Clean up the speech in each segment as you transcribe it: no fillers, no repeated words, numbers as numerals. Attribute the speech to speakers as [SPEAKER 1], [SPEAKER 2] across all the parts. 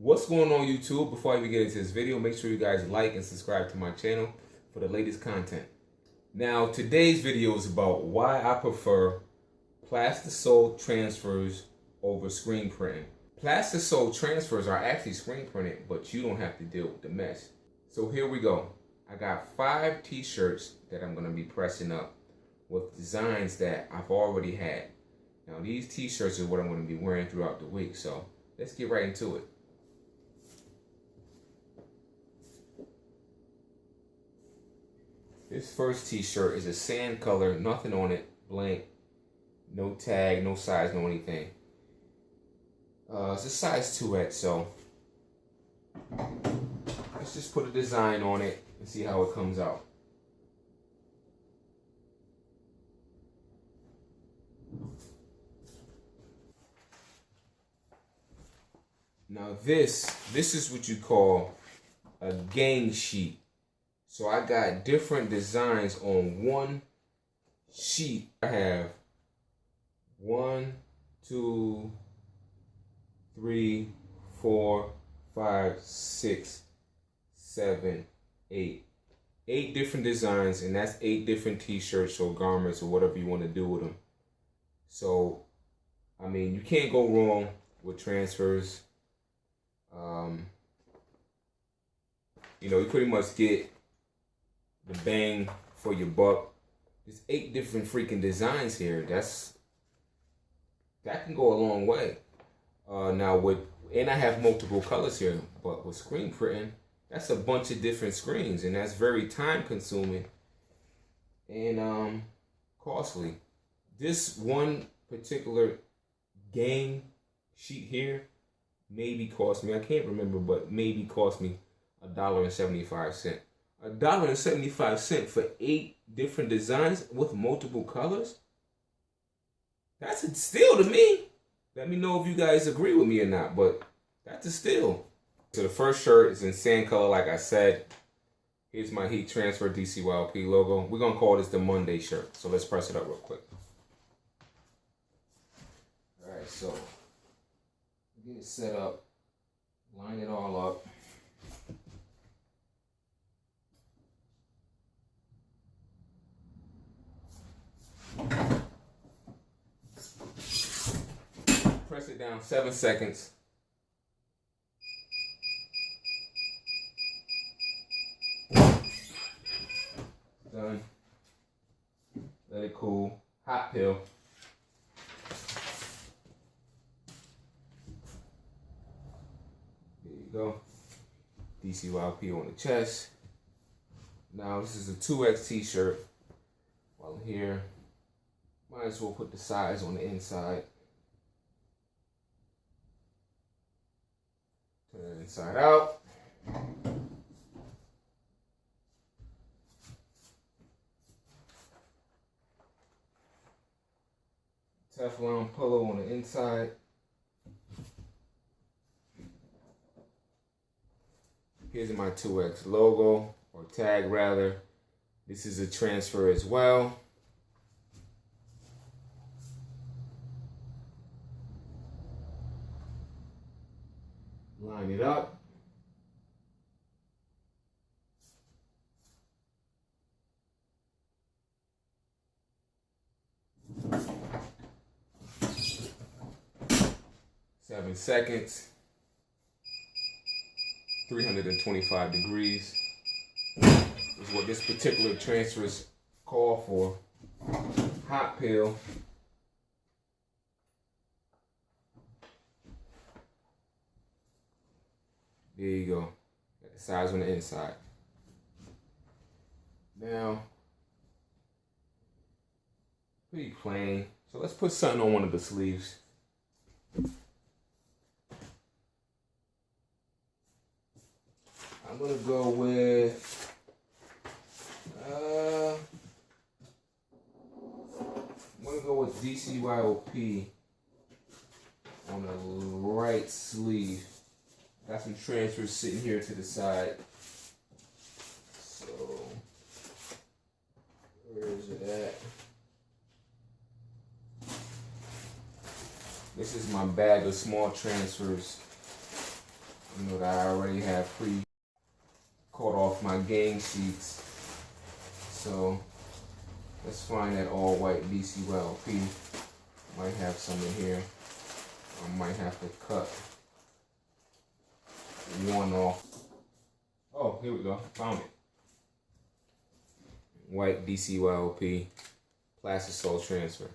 [SPEAKER 1] What's going on YouTube? Before I even get into this video, make sure you guys like and subscribe to my channel for the latest content. Now, today's video is about why I prefer plastic-sewed transfers over screen printing. Plastic-sewed transfers are actually screen printed, but you don't have to deal with the mess. So here we go. I got 5 t-shirts that I'm going to be pressing up with designs that I've already had. Now, these t-shirts are what I'm going to be wearing throughout the week, so let's get right into it. This first t-shirt is a sand color, nothing on it, blank, no tag, no size, no anything. It's a size 2X, so let's just put a design on it and see how it comes out. Now this is what you call a gang sheet. So I got different designs on one sheet. I have 1, 2, 3, 4, 5, 6, 7, 8. 8 different designs, and that's 8 different t-shirts or garments or whatever you want to do with them. So, I mean, you can't go wrong with transfers. You know, you pretty much get the bang for your buck. There's 8 different freaking designs here. That can go a long way. And I have multiple colors here, but with screen printing, that's a bunch of different screens, and that's very time consuming and costly. This one particular gang sheet here maybe cost me, I can't remember, but maybe cost me $1.75. $1.75 for 8 different designs with multiple colors? That's a steal to me. Let me know if you guys agree with me or not, but that's a steal. So the first shirt is in sand color, like I said. Here's my heat transfer DCYLP logo. We're gonna call this the Monday shirt. So let's press it up real quick. All right, so get it set up, line it all up. Press it down 7 seconds. Done. Let it cool. Hot pill. There you go. DCYLP on the chest. Now this is a 2X t-shirt. While I'm here, might as well put the size on the inside. Turn it inside out. Teflon pillow on the inside. Here's my 2X logo, or tag rather. This is a transfer as well. Line it up. Seven seconds. 325 degrees is what this particular transfer is called for. Hot pill. There you go. Got the size on the inside. Now, pretty plain. So let's put something on one of the sleeves. I'm gonna go with DCYLP on the right sleeve. Got some transfers sitting here to the side. So where is it at? This is my bag of small transfers. You know that I already have cut off my gang sheets. So let's find that all white DCYLP. Might have some in here. I might have to cut one off. Oh, here we go. Found it. White DCYLP plastic sole transfer.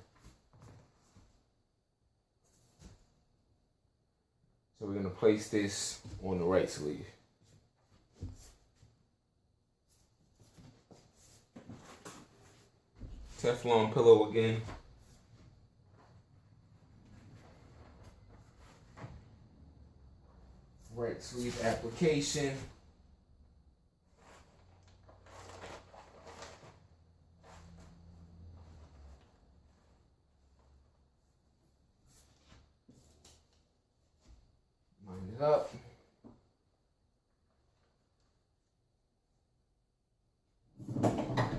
[SPEAKER 1] So we're going to place this on the right sleeve. Teflon pillow again. Right sleeve application. Line it up.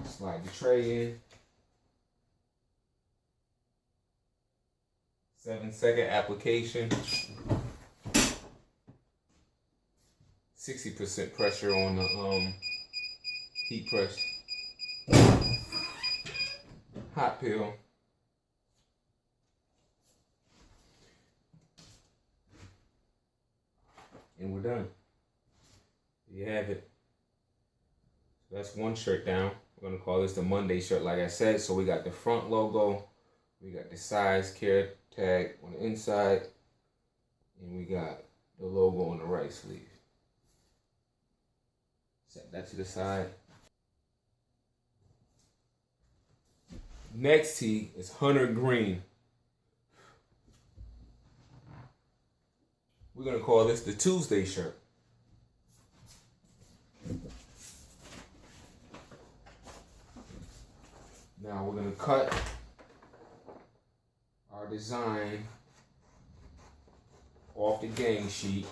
[SPEAKER 1] Slide the tray in. 7-second application. 60% pressure on the heat press. Hot peel. And we're done. There you have it. So that's one shirt down. We're gonna call this the Monday shirt, like I said. So we got the front logo, we got the size care tag on the inside, and we got the logo on the right sleeve. Set that to the side. Next tee is Hunter Green. We're gonna call this the Tuesday shirt. Now we're gonna cut our design off the gang sheet.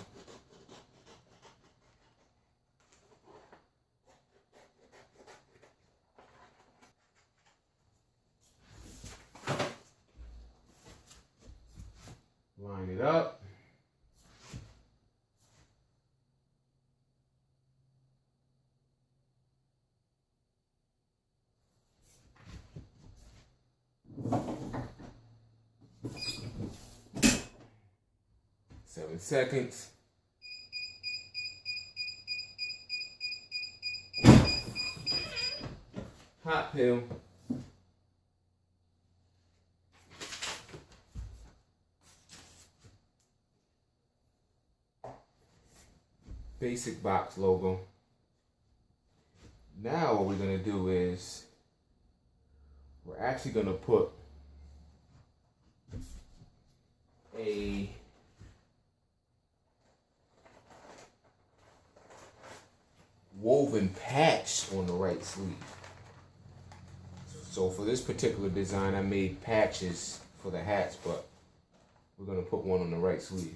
[SPEAKER 1] Line it up. Seven seconds. Hot peel. Basic box logo. Now what we're gonna do is we're actually gonna put a woven patch on the right sleeve. So for this particular design, I made patches for the hats, but we're gonna put one on the right sleeve.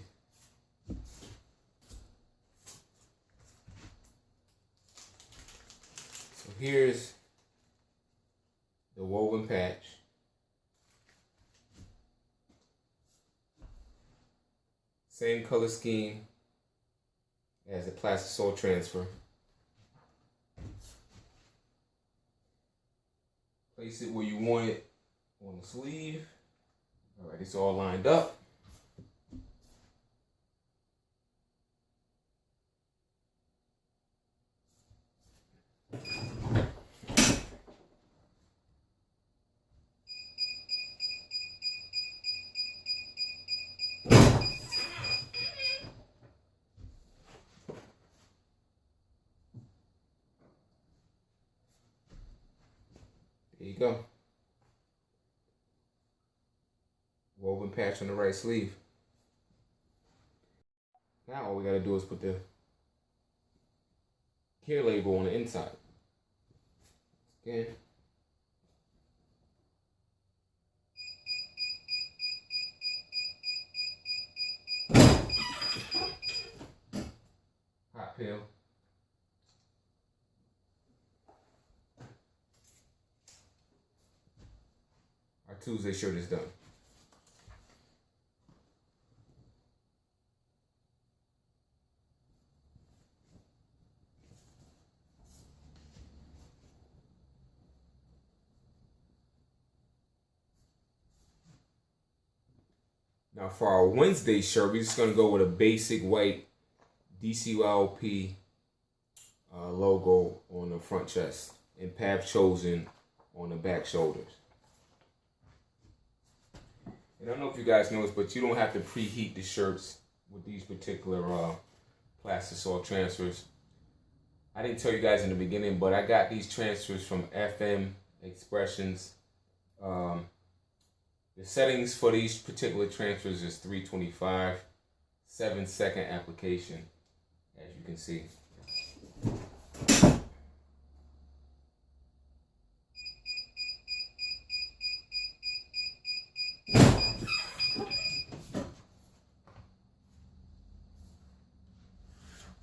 [SPEAKER 1] So here's the woven patch. Same color scheme as the plastic sole transfer. Place it where you want it on the sleeve. All right, it's all lined up. There you go. Woven patch on the right sleeve. Now all we gotta do is put the care label on the inside. Again. Hot peel. Our Tuesday shirt is done. Now for our Wednesday shirt, we're just gonna go with a basic white DCLP logo on the front chest and Path Chosen on the back shoulders. And I don't know if you guys know this, but you don't have to preheat the shirts with these particular plastisol transfers. I didn't tell you guys in the beginning, but I got these transfers from FM Expressions. The settings for these particular transfers is 325, 7-second application, as you can see.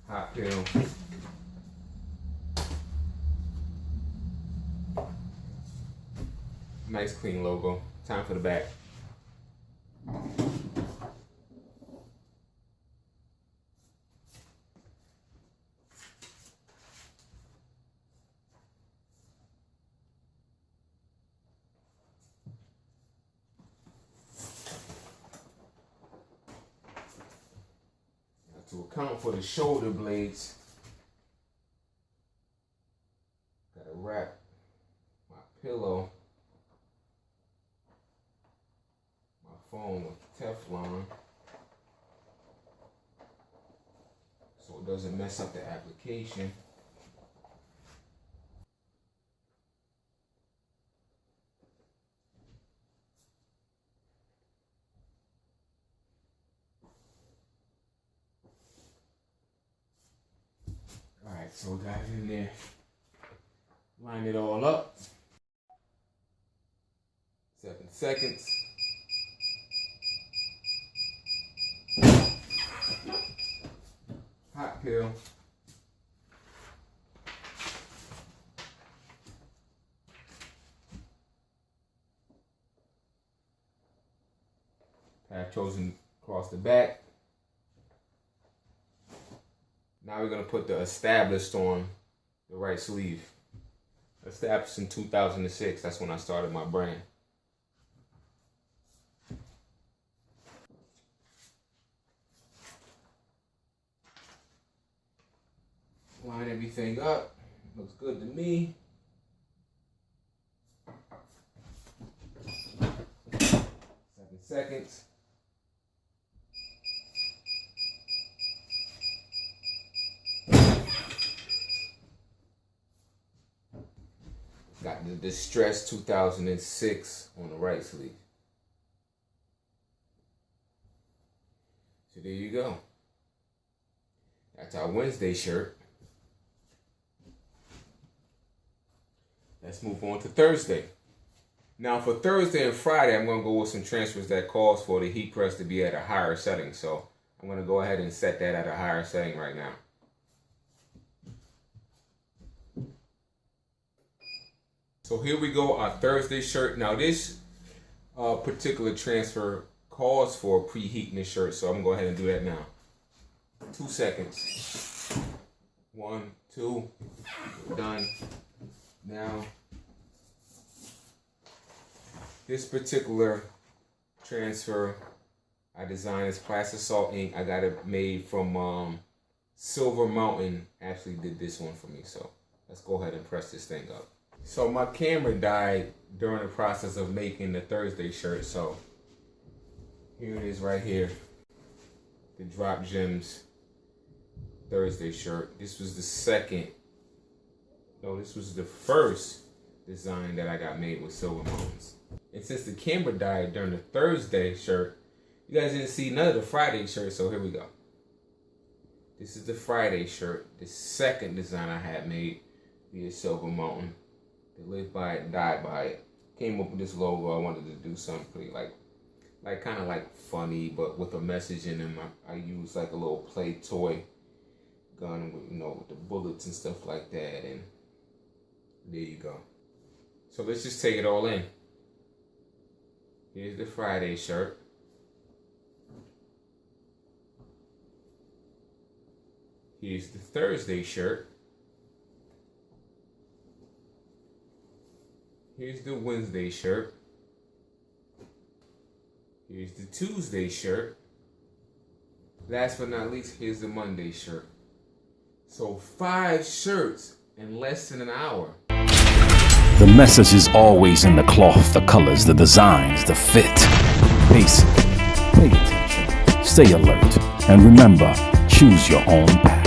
[SPEAKER 1] Hot peel. Nice clean logo. Time for the back. Now, to account for the shoulder blades, gotta wrap my pillow, phone with Teflon so it doesn't mess up the application. Alright, so we got it in there. Line it all up. 7 seconds. Hot peel. Path Chosen across the back. Now we're going to put the Established on the right sleeve. Established in 2006. That's when I started my brand. Line everything up. Looks good to me. 7 seconds. Got the Distress 2006 on the right sleeve. So there you go. That's our Wednesday shirt. Let's move on to Thursday. Now for Thursday and Friday, I'm going to go with some transfers that calls for the heat press to be at a higher setting. So I'm going to go ahead and set that at a higher setting right now. So here we go, our Thursday shirt. Now this particular transfer calls for preheating the shirt, so I'm going to go ahead and do that now. 2 seconds. 1, 2, done. Now, this particular transfer I designed is plastisol ink. I got it made from Silver Mountain. Actually did this one for me, so let's go ahead and press this thing up. So my camera died during the process of making the Thursday shirt, so here it is right here. The Drop Gems Thursday shirt. This was the first design that I got made with Silver Mountains. And since the camera died during the Thursday shirt, you guys didn't see none of the Friday shirt, so here we go. This is the Friday shirt, the second design I had made via Silver Mountain. They lived by it, died by it. Came up with this logo. I wanted to do something pretty like kind of like funny, but with a message in them. I used like a little play toy gun with, with the bullets and stuff like that, and there you go. So let's just take it all in. Here's the Friday shirt. Here's the Thursday shirt. Here's the Wednesday shirt. Here's Here's the Tuesday shirt. Last but not least, here's the Monday shirt. So 5 shirts in less than an hour.
[SPEAKER 2] The message is always in the cloth, the colors, the designs, the fit. Basic. Pay attention. Stay alert. And remember, choose your own path.